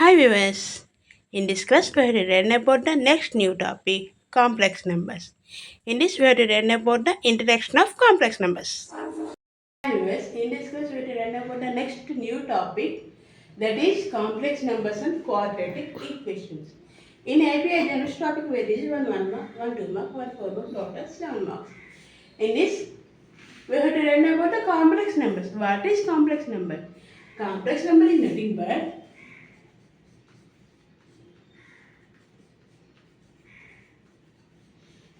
Hi viewers. In this class, we have to learn about the next new topic, complex numbers. In this, we have to learn about the introduction of complex numbers. Hi viewers. In this class, we have to learn about the next new topic, that is complex numbers and quadratic equations. In API general topic, where is 1 mark, 1 2 mark, 1 4 mark, total 7 marks. In this, we have to learn about the complex numbers. What is complex number? Complex number is nothing but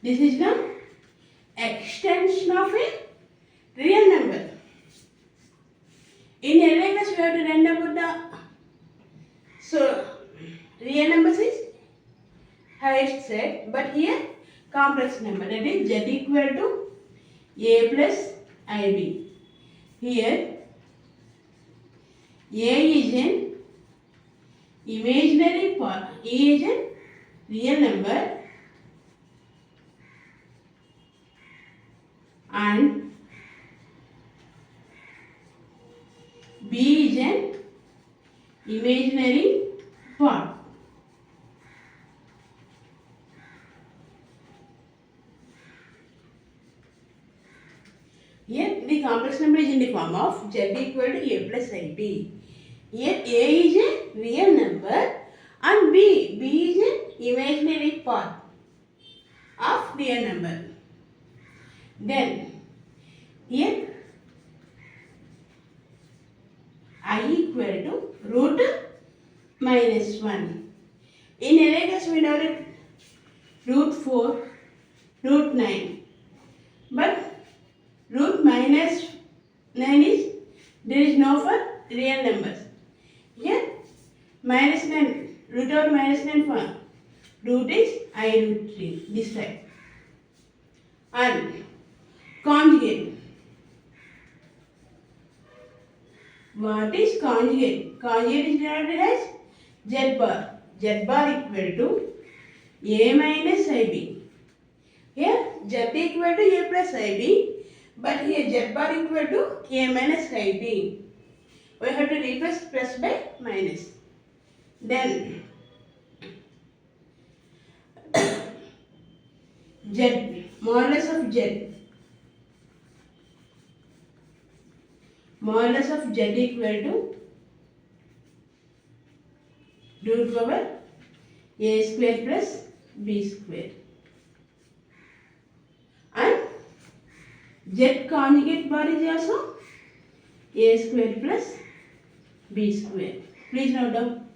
this is the extension of a real number. In LA class, we have to learn about real numbers is highest set, but here complex number, that is z equal to a plus ib. Here a is an imaginary part, a is a real number, and b is an imaginary part. Here the complex number is in the form of z equal to a plus ib. Here a is a real number and b is an imaginary part of real number. Then here I equal to root minus 1. In LA class we know that root 4, root 9. But root minus 9 is, there is no for real numbers. Here minus 9, root over minus 9 for root is I root 3, this side. And conjugate. What is conjugate? Conjugate is denoted as z bar. Z bar equal to a minus ib. Here z equal to a plus ib, but here z bar equal to a minus ib. We have to replace plus by minus. Then z, modulus of z. Modulus of z equal to root over a square plus b square. And z conjugate bar is also a square plus b square. Please note down.